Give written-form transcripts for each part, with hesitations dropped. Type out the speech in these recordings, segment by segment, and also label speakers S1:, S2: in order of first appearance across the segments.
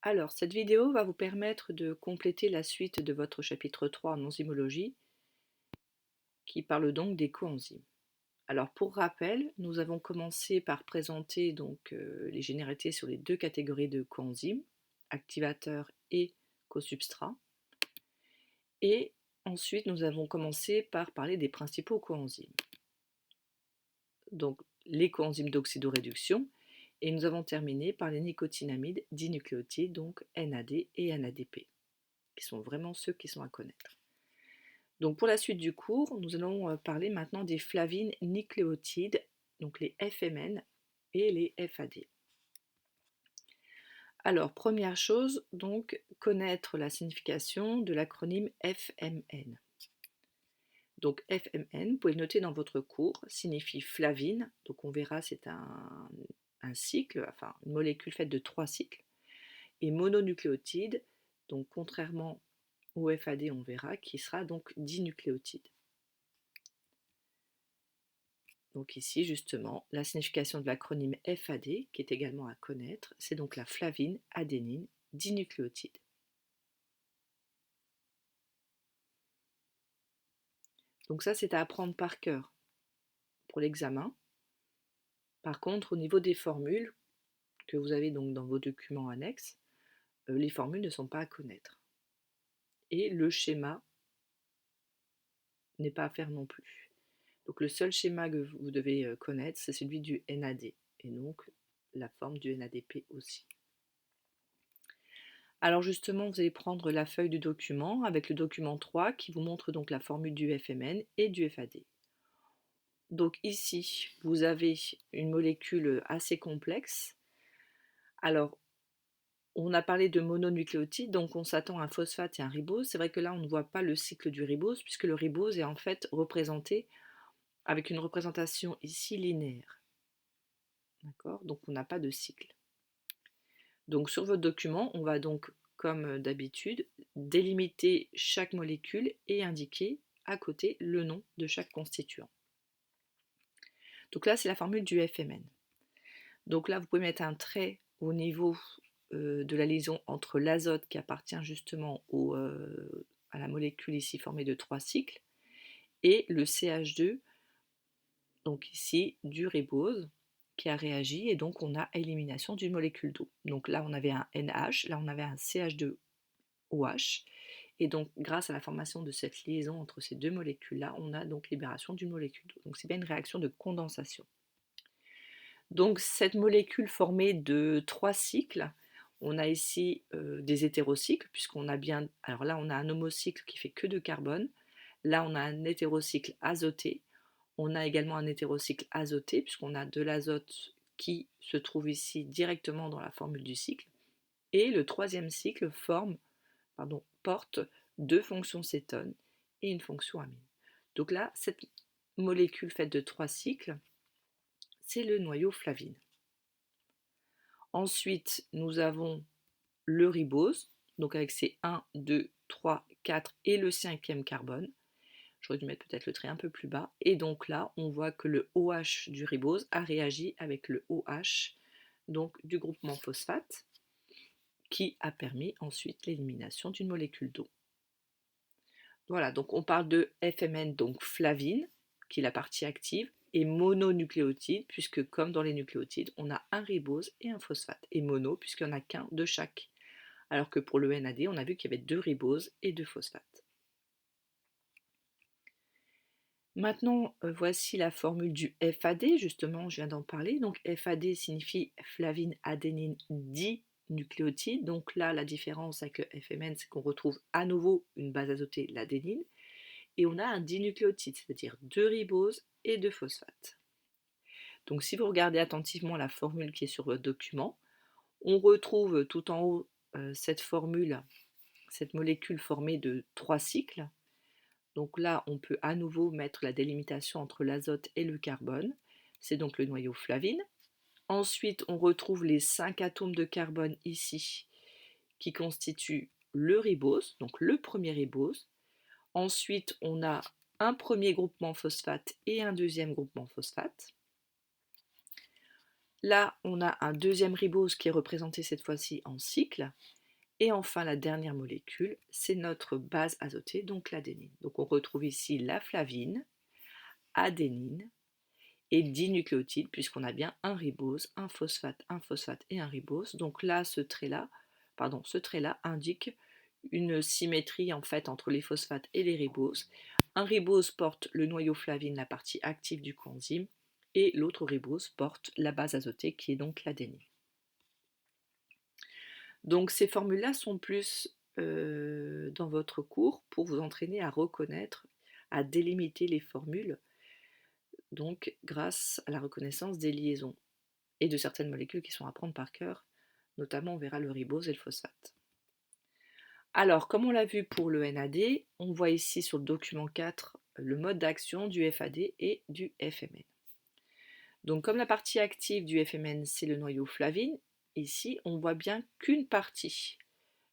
S1: Alors, cette vidéo va vous permettre de compléter la suite de votre chapitre 3 en enzymologie, qui parle donc des coenzymes. Alors, pour rappel, nous avons commencé par présenter les généralités sur les deux catégories de coenzymes, activateurs et cosubstrats. Et ensuite, nous avons commencé par parler des principaux coenzymes. Donc, les coenzymes d'oxydoréduction. Et nous avons terminé par les nicotinamides dinucléotides, donc NAD et NADP, qui sont vraiment ceux qui sont à connaître. Donc pour la suite du cours, nous allons parler maintenant des flavines nucléotides, donc les FMN et les FAD. Alors première chose, donc connaître la signification de l'acronyme FMN. Donc FMN, vous pouvez le noter dans votre cours, signifie flavine, donc on verra c'est un cycle, enfin une molécule faite de 3 cycles, et mononucléotide, donc contrairement au FAD on verra, qui sera donc dinucléotide. Donc ici, justement, la signification de l'acronyme FAD, qui est également à connaître, c'est donc la flavine adénine dinucléotide. Donc ça, c'est à apprendre par cœur pour l'examen. Par contre, au niveau des formules que vous avez donc dans vos documents annexes, les formules ne sont pas à connaître. Et le schéma n'est pas à faire non plus. Donc le seul schéma que vous devez connaître, c'est celui du NAD, et donc la forme du NADP aussi. Alors justement, vous allez prendre la feuille du document avec le document 3 qui vous montre donc la formule du FMN et du FAD. Donc ici, vous avez une molécule assez complexe. Alors, on a parlé de mononucléotides, donc on s'attend à un phosphate et un ribose. C'est vrai que là, on ne voit pas le cycle du ribose puisque le ribose est en fait représenté avec une représentation ici linéaire. D'accord? Donc on n'a pas de cycle. Donc sur votre document, on va donc, comme d'habitude, délimiter chaque molécule et indiquer à côté le nom de chaque constituant. Donc là, c'est la formule du FMN. Donc là, vous pouvez mettre un trait au niveau de la liaison entre l'azote qui appartient justement à la molécule ici formée de 3 cycles et le CH2, donc ici du ribose qui a réagi et donc on a élimination d'une molécule d'eau. Donc là on avait un NH, là on avait un CH2OH et donc grâce à la formation de cette liaison entre ces deux molécules là, on a donc libération d'une molécule d'eau. Donc c'est bien une réaction de condensation. Donc cette molécule formée de 3 cycles, on a ici des hétérocycles puisqu'on a bien, alors là on a un homocycle qui fait que de carbone, là on a un hétérocycle azoté. On a également un hétérocycle azoté, puisqu'on a de l'azote qui se trouve ici directement dans la formule du cycle. Et le troisième cycle porte deux fonctions cétones et une fonction amine. Donc là, cette molécule faite de 3 cycles, c'est le noyau flavine. Ensuite, nous avons le ribose, donc avec ses 1, 2, 3, 4 et le cinquième carbone. J'aurais dû mettre peut-être le trait un peu plus bas. Et donc là, on voit que le OH du ribose a réagi avec le OH donc du groupement phosphate qui a permis ensuite l'élimination d'une molécule d'eau. Voilà, donc on parle de FMN, donc flavine, qui est la partie active, et mononucléotide, puisque comme dans les nucléotides, on a un ribose et un phosphate, et mono, puisqu'il n'y en a qu'un de chaque. Alors que pour le NAD, on a vu qu'il y avait 2 riboses et 2 phosphates. Maintenant, voici la formule du FAD, justement, je viens d'en parler. Donc FAD signifie flavine adénine dinucléotide. Donc là, la différence avec le FMN, c'est qu'on retrouve à nouveau une base azotée, l'adénine, et on a un dinucléotide, c'est-à-dire 2 riboses et 2 phosphates. Donc si vous regardez attentivement la formule qui est sur votre document, on retrouve tout en haut cette formule, cette molécule formée de 3 cycles. Donc là, on peut à nouveau mettre la délimitation entre l'azote et le carbone. C'est donc le noyau flavine. Ensuite, on retrouve les 5 atomes de carbone ici qui constituent le ribose, donc le premier ribose. Ensuite, on a un premier groupement phosphate et un deuxième groupement phosphate. Là, on a un deuxième ribose qui est représenté cette fois-ci en cycle. Et enfin, la dernière molécule, c'est notre base azotée, donc l'adénine. Donc on retrouve ici la flavine, adénine et dinucléotides, puisqu'on a bien un ribose, un phosphate et un ribose. Donc là, ce trait-là indique une symétrie en fait entre les phosphates et les riboses. Un ribose porte le noyau flavine, la partie active du coenzyme, et l'autre ribose porte la base azotée qui est donc l'adénine. Donc ces formules-là sont plus dans votre cours pour vous entraîner à reconnaître, à délimiter les formules, donc grâce à la reconnaissance des liaisons et de certaines molécules qui sont à prendre par cœur, notamment on verra le ribose et le phosphate. Alors, comme on l'a vu pour le NAD, on voit ici sur le document 4 le mode d'action du FAD et du FMN. Donc comme la partie active du FMN c'est le noyau flavine, ici on voit bien qu'une partie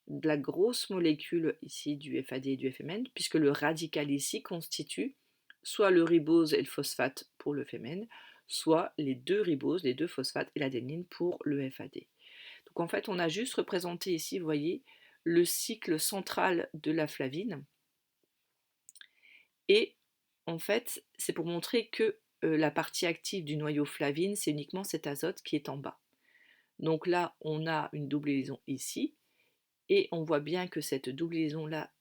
S1: de la grosse molécule ici du FAD et du FMN, puisque le radical ici constitue soit le ribose et le phosphate pour le FMN, soit les deux riboses, les deux phosphates et l'adénine pour le FAD. Donc en fait, on a juste représenté ici, vous voyez, le cycle central de la flavine. Et en fait, c'est pour montrer que la partie active du noyau flavine, c'est uniquement cet azote qui est en bas. Donc là, on a une double liaison ici, et on voit bien que cette double liaison-là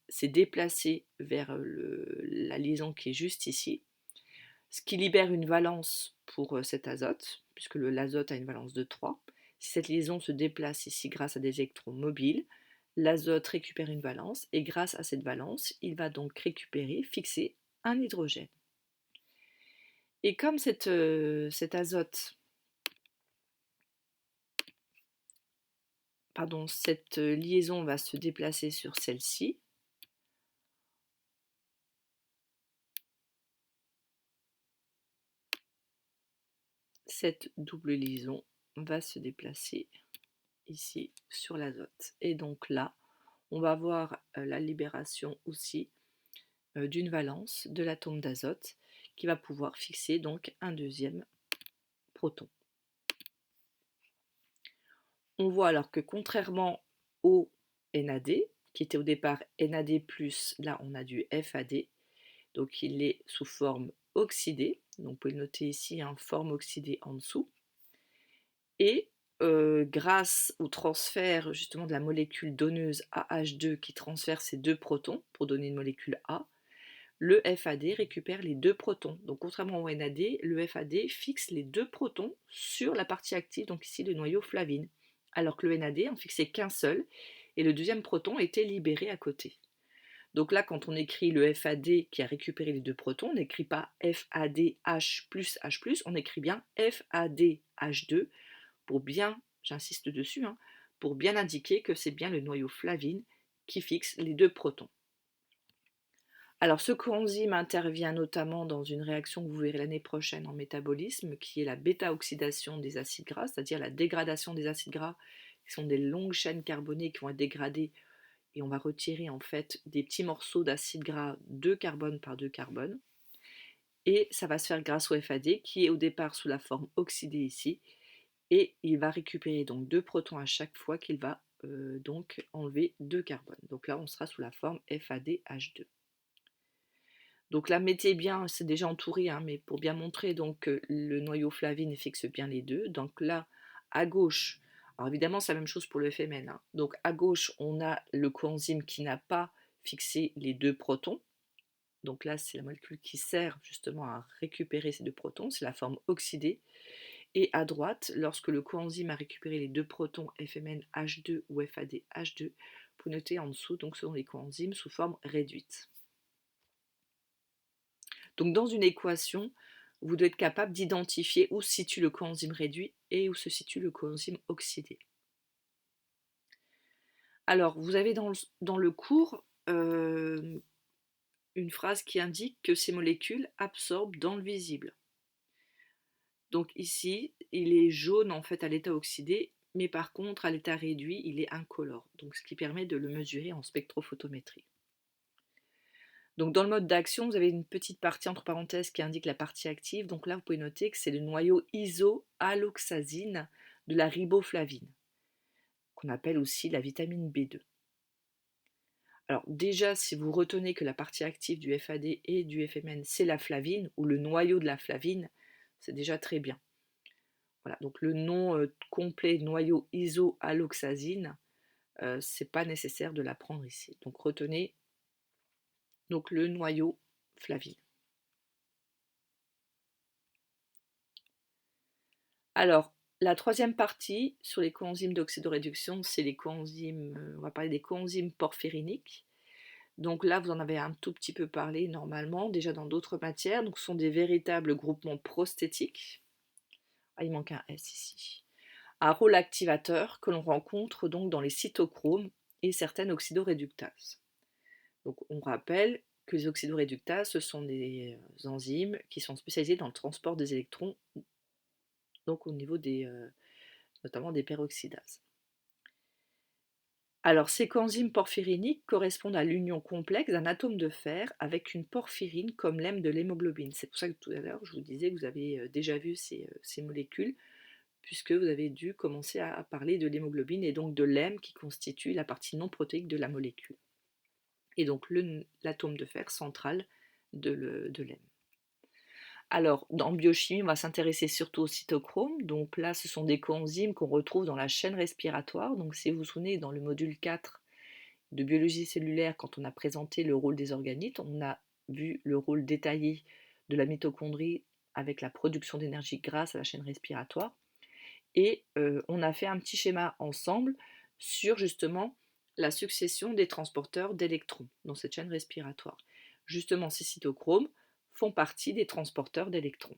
S1: s'est déplacée vers la liaison qui est juste ici, ce qui libère une valence pour cet azote, puisque l'azote a une valence de 3. Si cette liaison se déplace ici grâce à des électrons mobiles, l'azote récupère une valence, et grâce à cette valence, il va donc récupérer, fixer un hydrogène. Et comme cet azote, cette liaison va se déplacer sur celle-ci, cette double liaison va se déplacer ici sur l'azote. Et donc là, on va voir la libération aussi d'une valence de l'atome d'azote qui va pouvoir fixer donc un deuxième proton. On voit alors que contrairement au NAD, qui était au départ NAD+, là on a du FAD, donc il est sous forme oxydée, donc vous pouvez le noter ici, en forme oxydée en dessous, et grâce au transfert justement de la molécule donneuse AH2 qui transfère ces deux protons pour donner une molécule A, le FAD récupère les deux protons. Donc contrairement au NAD, le FAD fixe les deux protons sur la partie active, donc ici le noyau flavine, alors que le NAD en fixait qu'un seul, et le deuxième proton était libéré à côté. Donc là, quand on écrit le FAD qui a récupéré les deux protons, on n'écrit pas FADH plus H+, on écrit bien FADH2 pour bien, j'insiste dessus, pour bien indiquer que c'est bien le noyau flavine qui fixe les deux protons. Alors ce coenzyme intervient notamment dans une réaction que vous verrez l'année prochaine en métabolisme, qui est la bêta-oxydation des acides gras, c'est-à-dire la dégradation des acides gras, qui sont des longues chaînes carbonées qui vont être dégradées, et on va retirer en fait des petits morceaux d'acides gras 2 carbone par 2 carbone. Et ça va se faire grâce au FAD, qui est au départ sous la forme oxydée ici, et il va récupérer donc 2 protons à chaque fois qu'il va donc enlever 2 carbones. Donc là, on sera sous la forme FADH2. Donc là, mettez bien, c'est déjà entouré, mais pour bien montrer donc le noyau flavine fixe bien les deux. Donc là, à gauche, alors évidemment c'est la même chose pour le FMN. Donc à gauche, on a le coenzyme qui n'a pas fixé les deux protons. Donc là, c'est la molécule qui sert justement à récupérer ces deux protons, c'est la forme oxydée. Et à droite, lorsque le coenzyme a récupéré les deux protons FMN H2 ou FAD H2, vous notez en dessous, donc ce sont les coenzymes sous forme réduite. Donc dans une équation, vous devez être capable d'identifier où se situe le coenzyme réduit et où se situe le coenzyme oxydé. Alors, vous avez dans le cours une phrase qui indique que ces molécules absorbent dans le visible. Donc ici, il est jaune en fait à l'état oxydé, mais par contre à l'état réduit, il est incolore, donc ce qui permet de le mesurer en spectrophotométrie. Donc dans le mode d'action, vous avez une petite partie entre parenthèses qui indique la partie active. Donc là, vous pouvez noter que c'est le noyau isoalloxazine de la riboflavine, qu'on appelle aussi la vitamine B2. Alors déjà, si vous retenez que la partie active du FAD et du FMN, c'est la flavine, ou le noyau de la flavine, c'est déjà très bien. Voilà, donc le nom complet noyau isoalloxazine, c'est pas nécessaire de l'apprendre ici. Donc retenez donc le noyau flavine. Alors, la troisième partie sur les coenzymes d'oxydoréduction, c'est les coenzymes, on va parler des coenzymes porphyriniques. Donc là, vous en avez un tout petit peu parlé normalement, déjà dans d'autres matières. Donc ce sont des véritables groupements prostétiques. Ah, il manque un S ici. À rôle activateur que l'on rencontre donc dans les cytochromes et certaines oxydoréductases. Donc on rappelle que les oxydoréductases, ce sont des enzymes qui sont spécialisées dans le transport des électrons, donc au niveau des, notamment des peroxydases. Alors, ces coenzymes porphyriniques correspondent à l'union complexe d'un atome de fer avec une porphyrine comme l'hème de l'hémoglobine. C'est pour ça que tout à l'heure, je vous disais que vous avez déjà vu ces molécules, puisque vous avez dû commencer à parler de l'hémoglobine et donc de l'hème qui constitue la partie non protéique de la molécule. Et donc l'atome de fer central de l'hème. Alors, en biochimie, on va s'intéresser surtout au cytochrome. Donc là, ce sont des coenzymes qu'on retrouve dans la chaîne respiratoire. Donc si vous vous souvenez, dans le module 4 de biologie cellulaire, quand on a présenté le rôle des organites, on a vu le rôle détaillé de la mitochondrie avec la production d'énergie grâce à la chaîne respiratoire. Et on a fait un petit schéma ensemble sur justement la succession des transporteurs d'électrons dans cette chaîne respiratoire. Justement, ces cytochromes font partie des transporteurs d'électrons.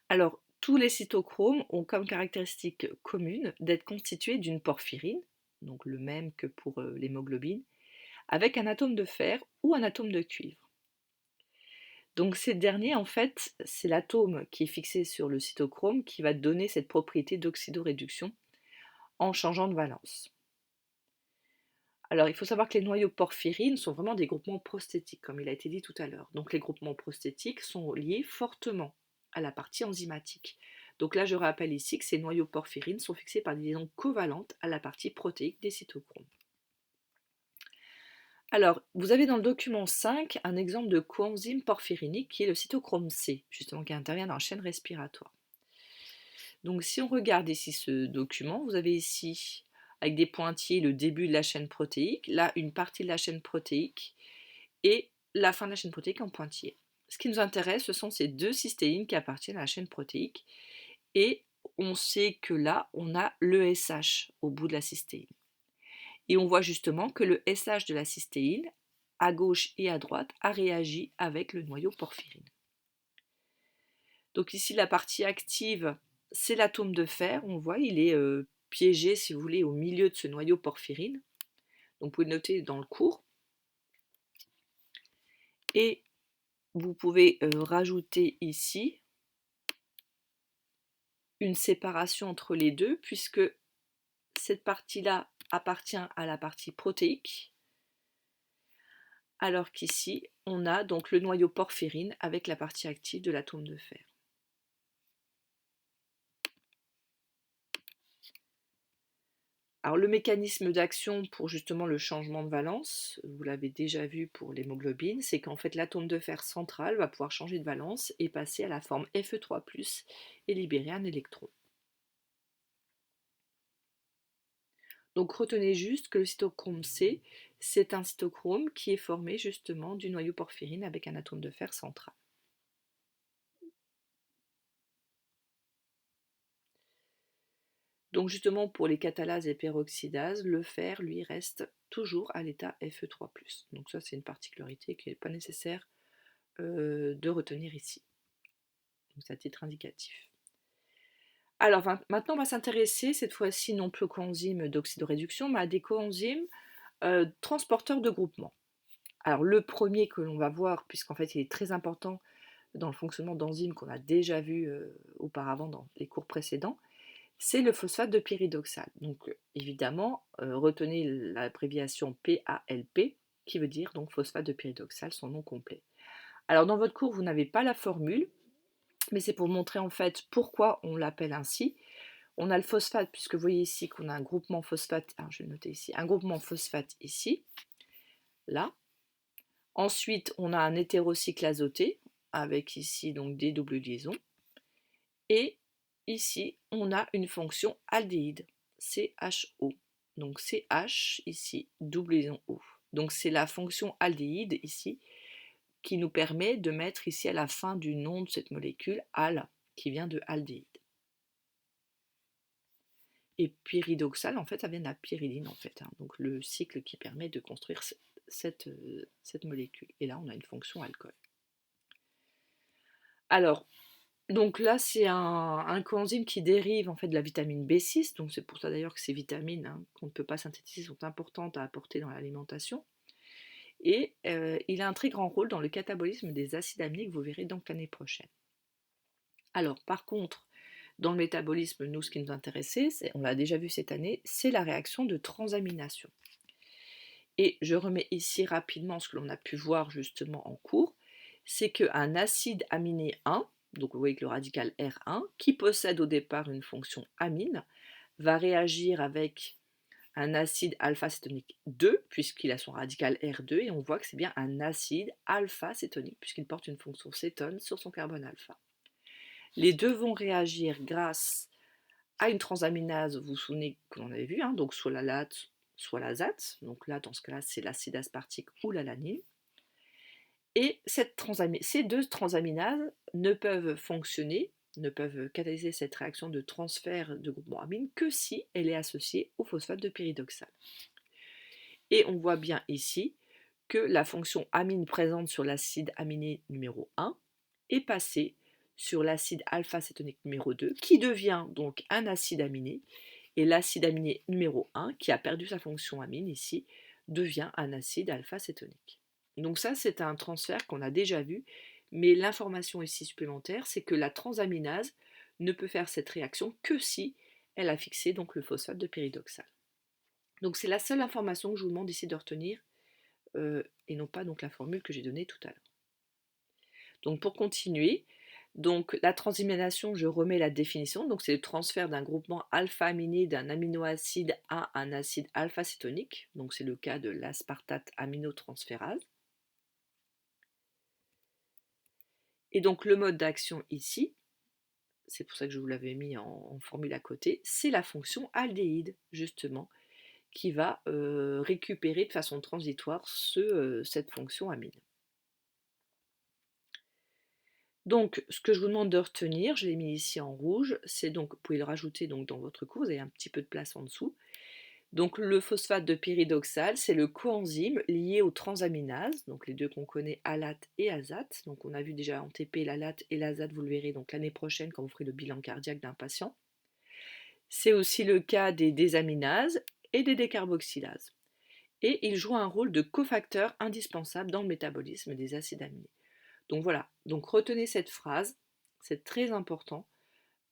S1: Alors, tous les cytochromes ont comme caractéristique commune d'être constitués d'une porphyrine, donc le même que pour l'hémoglobine, avec un atome de fer ou un atome de cuivre. Donc ces derniers, en fait, c'est l'atome qui est fixé sur le cytochrome qui va donner cette propriété d'oxydoréduction en changeant de valence. Alors il faut savoir que les noyaux porphyrines sont vraiment des groupements prostétiques, comme il a été dit tout à l'heure. Donc les groupements prostétiques sont liés fortement à la partie enzymatique. Donc là, je rappelle ici que ces noyaux porphyrines sont fixés par des liaisons covalentes à la partie protéique des cytochromes. Alors, vous avez dans le document 5 un exemple de coenzyme porphyrinique qui est le cytochrome C, justement qui intervient dans la chaîne respiratoire. Donc si on regarde ici ce document, vous avez ici avec des pointillés le début de la chaîne protéique, là une partie de la chaîne protéique et la fin de la chaîne protéique en pointillé. Ce qui nous intéresse, ce sont ces deux cystéines qui appartiennent à la chaîne protéique et on sait que là, on a l'ESH au bout de la cystéine. Et on voit justement que le SH de la cystéine, à gauche et à droite, a réagi avec le noyau porphyrine. Donc ici, la partie active, c'est l'atome de fer. On voit, il est piégé, si vous voulez, au milieu de ce noyau porphyrine. Donc vous pouvez le noter dans le cours. Et vous pouvez rajouter ici une séparation entre les deux, puisque cette partie-là appartient à la partie protéique, alors qu'ici, on a donc le noyau porphyrine avec la partie active de l'atome de fer. Alors le mécanisme d'action pour justement le changement de valence, vous l'avez déjà vu pour l'hémoglobine, c'est qu'en fait l'atome de fer central va pouvoir changer de valence et passer à la forme Fe3+, et libérer un électron. Donc retenez juste que le cytochrome C, c'est un cytochrome qui est formé justement du noyau porphyrine avec un atome de fer central. Donc justement pour les catalases et peroxydases, le fer lui reste toujours à l'état Fe3+. Donc ça c'est une particularité qui n'est pas nécessaire de retenir ici. Donc c'est à titre indicatif. Alors maintenant on va s'intéresser cette fois-ci non plus aux coenzymes d'oxydoréduction, mais à des coenzymes transporteurs de groupement. Alors le premier que l'on va voir, puisqu'en fait il est très important dans le fonctionnement d'enzymes qu'on a déjà vu auparavant dans les cours précédents, c'est le phosphate de pyridoxal. Donc évidemment, retenez l'abréviation PALP. qui veut dire donc phosphate de pyridoxal, son nom complet. Alors dans votre cours, vous n'avez pas la formule, mais c'est pour montrer en fait pourquoi on l'appelle ainsi. On a le phosphate, puisque vous voyez ici qu'on a un groupement phosphate, alors je vais le noter ici, un groupement phosphate ici, là. Ensuite, on a un hétérocycle azoté, avec ici donc des doubles liaisons. Et ici, on a une fonction aldéhyde, CHO. Donc CH, ici, double liaison O. Donc c'est la fonction aldéhyde, ici, qui nous permet de mettre ici à la fin du nom de cette molécule, al, qui vient de aldéhyde. Et pyridoxal, en fait, ça vient de la pyridine, en fait, hein, donc le cycle qui permet de construire cette molécule. Et là, on a une fonction alcool. Alors, donc là, c'est un coenzyme qui dérive en fait de la vitamine B6, donc c'est pour ça d'ailleurs que ces vitamines hein, qu'on ne peut pas synthétiser sont importantes à apporter dans l'alimentation. Et il a un très grand rôle dans le catabolisme des acides aminés que vous verrez donc l'année prochaine. Alors, par contre, dans le métabolisme, nous, ce qui nous intéressait, on l'a déjà vu cette année, c'est la réaction de transamination. Et je remets ici rapidement ce que l'on a pu voir justement en cours, c'est qu'un acide aminé 1, donc vous voyez que le radical R1, qui possède au départ une fonction amine, va réagir avec un acide alpha-cétonique 2, puisqu'il a son radical R2, et on voit que c'est bien un acide alpha-cétonique, puisqu'il porte une fonction cétone sur son carbone alpha. Les deux vont réagir grâce à une transaminase, vous vous souvenez que l'on avait vu, hein, donc soit la late, soit l'azate, donc là dans ce cas-là c'est l'acide aspartique ou l'alanine. Et ces deux transaminases ne peuvent fonctionner, ne peuvent catalyser cette réaction de transfert de groupement amine que si elle est associée au phosphate de pyridoxal. Et on voit bien ici que la fonction amine présente sur l'acide aminé numéro 1 est passée sur l'acide alpha-cétonique numéro 2, qui devient donc un acide aminé, et l'acide aminé numéro 1, qui a perdu sa fonction amine ici, devient un acide alpha-cétonique. Donc ça, c'est un transfert qu'on a déjà vu, mais l'information ici supplémentaire, c'est que la transaminase ne peut faire cette réaction que si elle a fixé donc le phosphate de pyridoxal. Donc c'est la seule information que je vous demande ici de retenir, et non pas donc la formule que j'ai donnée tout à l'heure. Donc pour continuer, donc la transamination, je remets la définition, donc c'est le transfert d'un groupement alpha-aminé d'un aminoacide à un acide alpha-cétonique, donc c'est le cas de l'aspartate aminotransférase. Et donc le mode d'action ici, c'est pour ça que je vous l'avais mis en formule à côté, c'est la fonction aldéhyde, justement, qui va récupérer de façon transitoire cette fonction amine. Donc, ce que je vous demande de retenir, je l'ai mis ici en rouge, c'est donc, vous pouvez le rajouter donc dans votre cours, vous avez un petit peu de place en dessous. Donc le phosphate de pyridoxal, c'est le coenzyme lié aux transaminases, donc les deux qu'on connaît, alate et azate. Donc on a vu déjà en TP l'alate et l'azate, vous le verrez donc l'année prochaine quand vous ferez le bilan cardiaque d'un patient. C'est aussi le cas des désaminases et des décarboxylases. Et il joue un rôle de cofacteur indispensable dans le métabolisme des acides aminés. Donc voilà, donc retenez cette phrase, c'est très important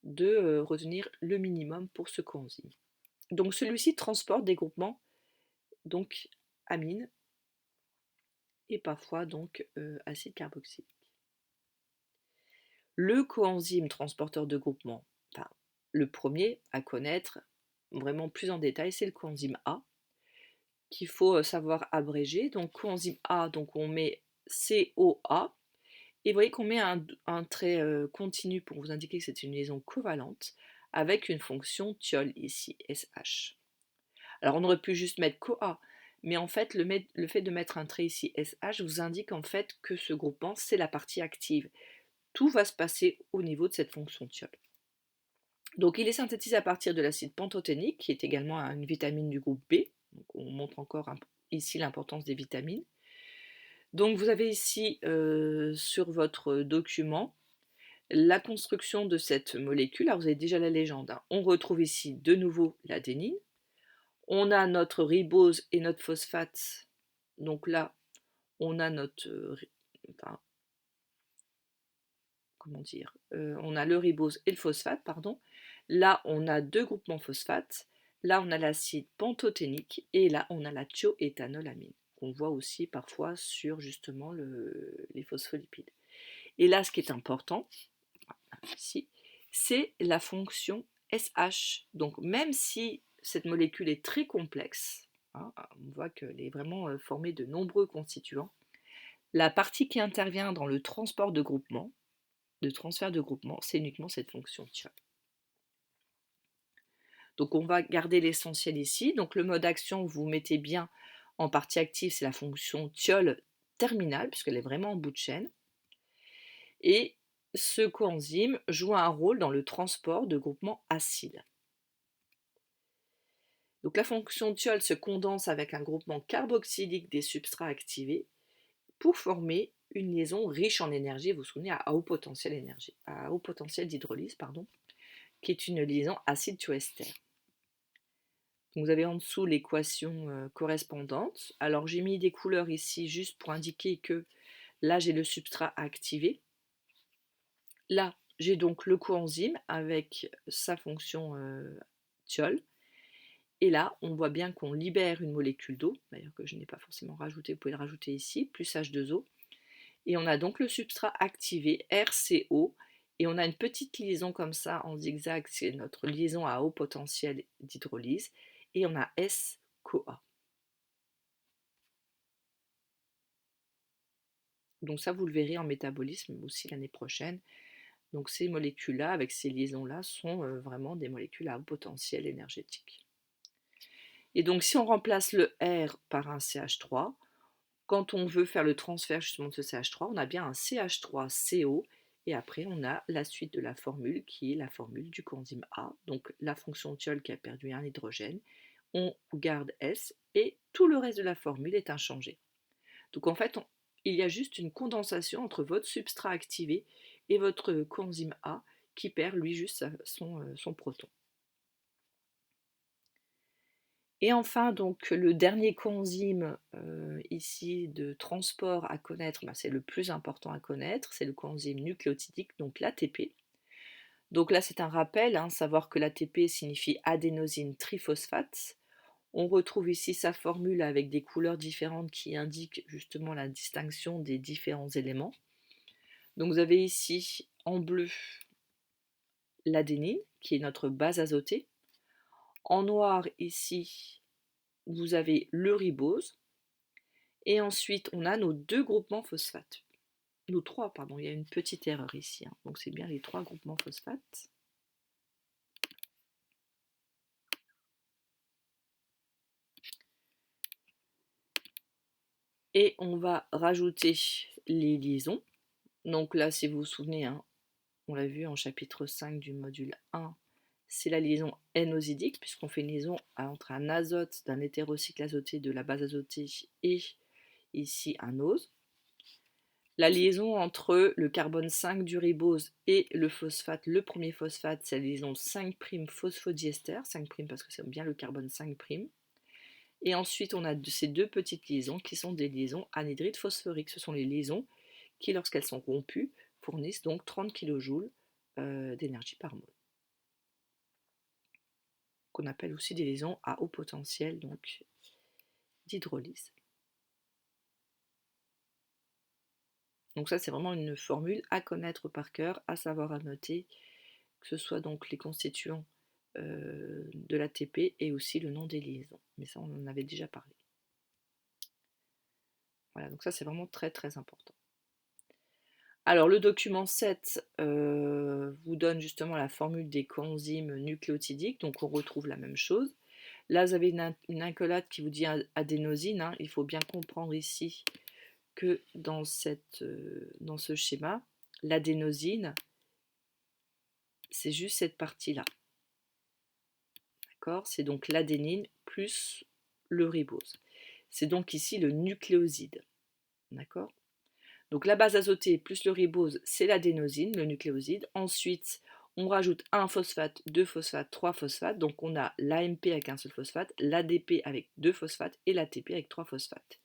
S1: de retenir le minimum pour ce coenzyme. Donc celui-ci transporte des groupements donc amines et parfois donc acide carboxylique. Le coenzyme transporteur de groupement, enfin, le premier à connaître vraiment plus en détail, c'est le coenzyme A, qu'il faut savoir abréger. Donc coenzyme A, donc on met CoA. Et vous voyez qu'on met un trait continu pour vous indiquer que c'est une liaison covalente avec une fonction thiol ici, SH. Alors on aurait pu juste mettre CoA, mais en fait le fait de mettre un trait ici, SH, vous indique en fait que ce groupement c'est la partie active. Tout va se passer au niveau de cette fonction thiol. Donc il est synthétisé à partir de l'acide pantothénique, qui est également une vitamine du groupe B. Donc on montre encore ici l'importance des vitamines. Donc vous avez ici sur votre document la construction de cette molécule. Alors vous avez déjà la légende, hein. On retrouve ici de nouveau l'adénine. On a notre ribose et notre phosphate. Donc là, on a notre... enfin, comment dire on a le ribose et le phosphate, pardon. Là, on a deux groupements phosphate. Là, on a l'acide pantothénique. Et là, on a la thioéthanolamine. qu'on voit aussi parfois sur justement les phospholipides. Et là, ce qui est important, ici, c'est la fonction SH. Donc même si cette molécule est très complexe, hein, on voit qu'elle est vraiment formée de nombreux constituants, la partie qui intervient dans le transport de groupement, de transfert de groupement, c'est uniquement cette fonction thiol. Donc on va garder l'essentiel ici. Donc le mode action, vous mettez bien en partie active, c'est la fonction thiol terminale, puisqu'elle est vraiment en bout de chaîne. Et ce coenzyme joue un rôle dans le transport de groupements acides. Donc la fonction thiol se condense avec un groupement carboxylique des substrats activés pour former une liaison riche en énergie, vous vous souvenez, à haut potentiel d'hydrolyse, qui est une liaison acide-thioester. Vous avez en dessous l'équation correspondante. Alors j'ai mis des couleurs ici juste pour indiquer que là j'ai le substrat activé. Là j'ai donc le coenzyme avec sa fonction thiol. Et là on voit bien qu'on libère une molécule d'eau, d'ailleurs que je n'ai pas forcément rajouté, vous pouvez le rajouter ici, plus H2O. Et on a donc le substrat activé RCO. Et on a une petite liaison comme ça en zigzag, c'est notre liaison à haut potentiel d'hydrolyse. Et on a S-CoA. Donc ça, vous le verrez en métabolisme aussi l'année prochaine. Donc ces molécules-là, avec ces liaisons-là, sont vraiment des molécules à haut potentiel énergétique. Et donc si on remplace le R par un CH3, quand on veut faire le transfert justement de ce CH3, on a bien un CH3CO, et après on a la suite de la formule qui est la formule du coenzyme A, donc la fonction thiol qui a perdu un hydrogène, on garde S, et tout le reste de la formule est inchangé. Donc en fait, il y a juste une condensation entre votre substrat activé et votre coenzyme A qui perd lui juste son proton. Et enfin, donc le dernier coenzyme ici de transport à connaître, c'est le plus important à connaître, c'est le coenzyme nucléotidique, donc l'ATP. Donc là, c'est un rappel, savoir que l'ATP signifie adénosine triphosphate. On retrouve ici sa formule avec des couleurs différentes qui indiquent justement la distinction des différents éléments. Donc vous avez ici en bleu l'adénine, qui est notre base azotée. En noir ici, vous avez le ribose. Et ensuite, on a nos deux groupements phosphates. Nos trois, pardon, il y a une petite erreur ici. Donc c'est bien les trois groupements phosphates. Et on va rajouter les liaisons. Donc là, si vous vous souvenez, on l'a vu en chapitre 5 du module 1, c'est la liaison N-osidique, puisqu'on fait une liaison entre un azote d'un hétérocycle azoté de la base azotée et ici un ose. La liaison entre le carbone 5 du ribose et le phosphate, le premier phosphate, c'est la liaison 5' phosphodiester, 5' parce que c'est bien le carbone 5'. Et ensuite, on a ces deux petites liaisons qui sont des liaisons anhydride phosphorique. Ce sont les liaisons qui, lorsqu'elles sont rompues, fournissent donc 30 kJ d'énergie par mole. Qu'on appelle aussi des liaisons à haut potentiel donc d'hydrolyse. Donc ça, c'est vraiment une formule à connaître par cœur, à savoir à noter, que ce soit donc les constituants de l'ATP et aussi le nom des liaisons. Mais ça, on en avait déjà parlé. Voilà, donc ça, c'est vraiment très très important. Alors, le document 7 vous donne justement la formule des coenzymes nucléotidiques, donc on retrouve la même chose. Là, vous avez une accolade qui vous dit adénosine. Il faut bien comprendre ici que dans ce schéma, l'adénosine, c'est juste cette partie-là. D'accord? C'est donc l'adénine plus le ribose. C'est donc ici le nucléoside. D'accord? Donc la base azotée plus le ribose, c'est l'adénosine, le nucléoside. Ensuite, on rajoute un phosphate, deux phosphates, trois phosphates. Donc on a l'AMP avec un seul phosphate, l'ADP avec deux phosphates et l'ATP avec trois phosphates.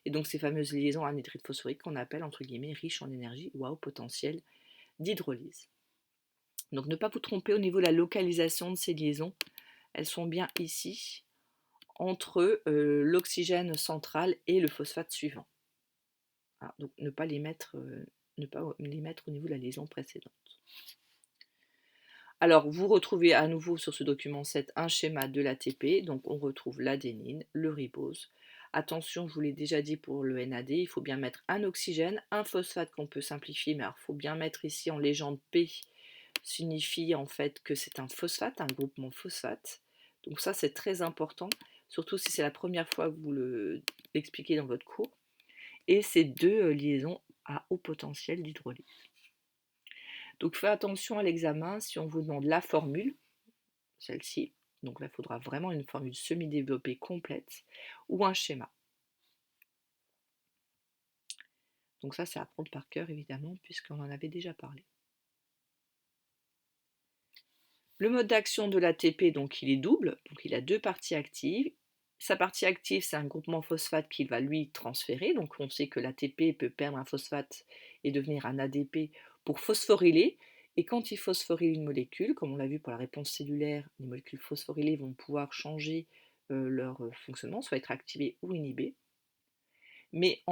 S1: Et donc ces fameuses liaisons anhydride phosphorique qu'on appelle entre guillemets riches en énergie ou à haut potentiel d'hydrolyse. Donc ne pas vous tromper au niveau de la localisation de ces liaisons. Elles sont bien ici entre l'oxygène central et le phosphate suivant. Ah, donc ne pas les mettre au niveau de la liaison précédente. Alors, vous retrouvez à nouveau sur ce document 7 un schéma de l'ATP. Donc, on retrouve l'adénine, le ribose. Attention, je vous l'ai déjà dit pour le NAD, il faut bien mettre un oxygène, un phosphate qu'on peut simplifier, mais il faut bien mettre ici en légende P, signifie en fait que c'est un phosphate, un groupement phosphate. Donc ça, c'est très important, surtout si c'est la première fois que vous l'expliquez dans votre cours. Et c'est deux liaisons à haut potentiel d'hydrolyse. Donc faites attention à l'examen si on vous demande la formule, celle-ci, donc là il faudra vraiment une formule semi-développée complète, ou un schéma. Donc ça c'est à apprendre par cœur évidemment, puisqu'on en avait déjà parlé. Le mode d'action de l'ATP, donc il est double, donc il a deux parties actives. Sa partie active, c'est un groupement phosphate qu'il va lui transférer, donc on sait que l'ATP peut perdre un phosphate et devenir un ADP pour phosphoryler. Et quand il phosphoryle une molécule, comme on l'a vu pour la réponse cellulaire, les molécules phosphorylées vont pouvoir changer leur fonctionnement, soit être activées ou inhibées. Mais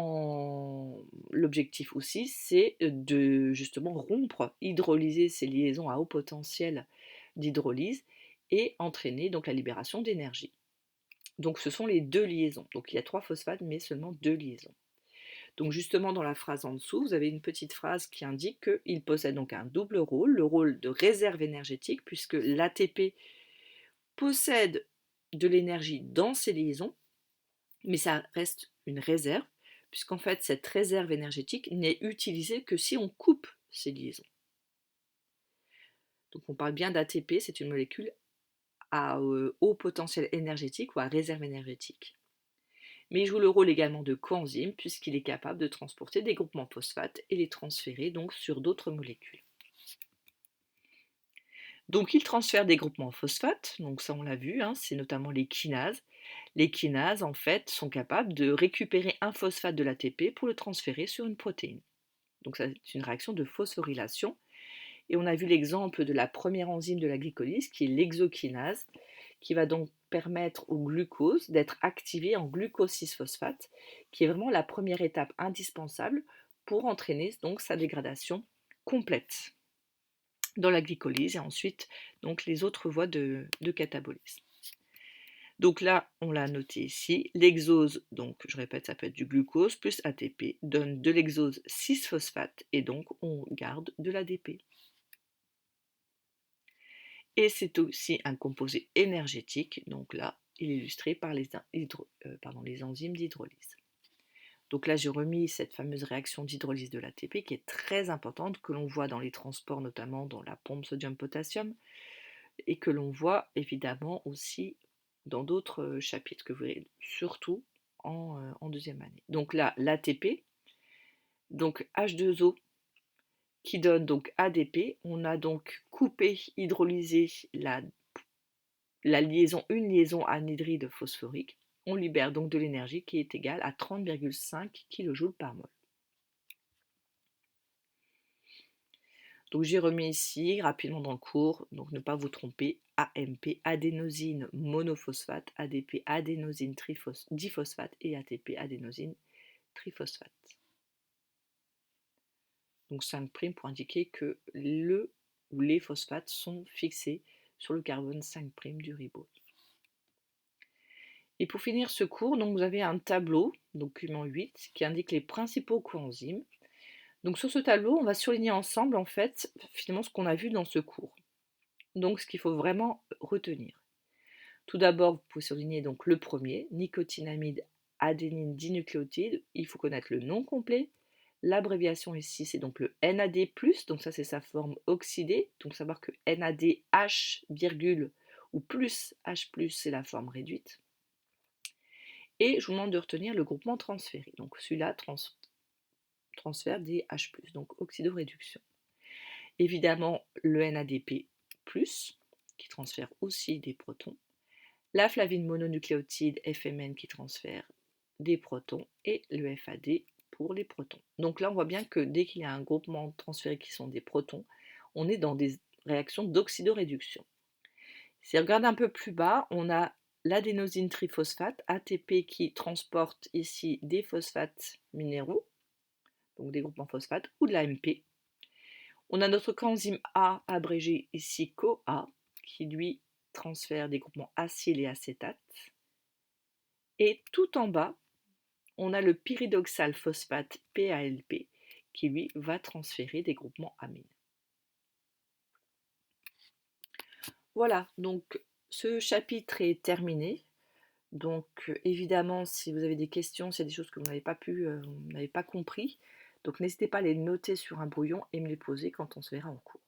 S1: l'objectif aussi, c'est de justement rompre, hydrolyser ces liaisons à haut potentiel d'hydrolyse et entraîner donc la libération d'énergie. Donc ce sont les deux liaisons. Donc il y a 3 phosphates, mais seulement 2 liaisons. Donc justement dans la phrase en dessous, vous avez une petite phrase qui indique qu'il possède donc un double rôle, le rôle de réserve énergétique, puisque l'ATP possède de l'énergie dans ses liaisons, mais ça reste une réserve, puisqu'en fait cette réserve énergétique n'est utilisée que si on coupe ces liaisons. Donc on parle bien d'ATP, c'est une molécule à haut potentiel énergétique ou à réserve énergétique. Mais il joue le rôle également de coenzyme puisqu'il est capable de transporter des groupements phosphates et les transférer donc sur d'autres molécules. Donc il transfère des groupements phosphates, donc ça on l'a vu, hein, c'est notamment les kinases. Les kinases en fait sont capables de récupérer un phosphate de l'ATP pour le transférer sur une protéine. Donc c'est une réaction de phosphorylation. Et on a vu l'exemple de la première enzyme de la glycolyse qui est l'exokinase, qui va donc permettre au glucose d'être activé en glucose 6-phosphate, qui est vraiment la première étape indispensable pour entraîner donc sa dégradation complète dans la glycolyse et ensuite donc les autres voies de catabolisme. Donc là, on l'a noté ici, l'exose, donc je répète, ça peut être du glucose plus ATP, donne de l'exose 6-phosphate et donc on garde de l'ADP. Et c'est aussi un composé énergétique, donc là, il est illustré par les enzymes d'hydrolyse. Donc là, j'ai remis cette fameuse réaction d'hydrolyse de l'ATP qui est très importante, que l'on voit dans les transports, notamment dans la pompe sodium-potassium, et que l'on voit évidemment aussi dans d'autres chapitres, que vous verrez surtout en deuxième année. Donc là, l'ATP, donc H2O, qui donne donc ADP. On a donc coupé, hydrolysé une liaison anhydride phosphorique. On libère donc de l'énergie qui est égale à 30,5 kJ par mol. Donc j'ai remis ici rapidement dans le cours, donc ne pas vous tromper, AMP, adénosine monophosphate, ADP, adénosine diphosphate et ATP, adénosine triphosphate. Donc 5' pour indiquer que le ou les phosphates sont fixés sur le carbone 5' du ribose. Et pour finir ce cours, donc vous avez un tableau, document 8, qui indique les principaux coenzymes. Donc sur ce tableau, on va surligner ensemble en fait finalement ce qu'on a vu dans ce cours. Donc ce qu'il faut vraiment retenir. Tout d'abord, vous pouvez surligner donc le premier, nicotinamide adénine dinucléotide. Il faut connaître le nom complet. L'abréviation ici, c'est donc le NAD+, donc ça c'est sa forme oxydée. Donc savoir que NADH, ou plus H+, c'est la forme réduite. Et je vous demande de retenir le groupement transféré. Donc celui-là transfère des H+, donc oxydoréduction. Évidemment, le NADP+, qui transfère aussi des protons. La flavine mononucléotide FMN qui transfère des protons et le FAD pour les protons. Donc là, on voit bien que dès qu'il y a un groupement transféré qui sont des protons, on est dans des réactions d'oxydoréduction. Si on regarde un peu plus bas, on a l'adénosine triphosphate, ATP, qui transporte ici des phosphates minéraux, donc des groupements phosphates, ou de l'AMP. On a notre coenzyme A, abrégé ici CoA, qui lui transfère des groupements acyl et acétate. Et tout en bas, on a le pyridoxal phosphate PALP, qui lui va transférer des groupements amines. Voilà, donc ce chapitre est terminé. Donc évidemment, si vous avez des questions, s'il y a des choses que vous n'avez pas vous n'avez pas compris, donc n'hésitez pas à les noter sur un brouillon et me les poser quand on se verra en cours.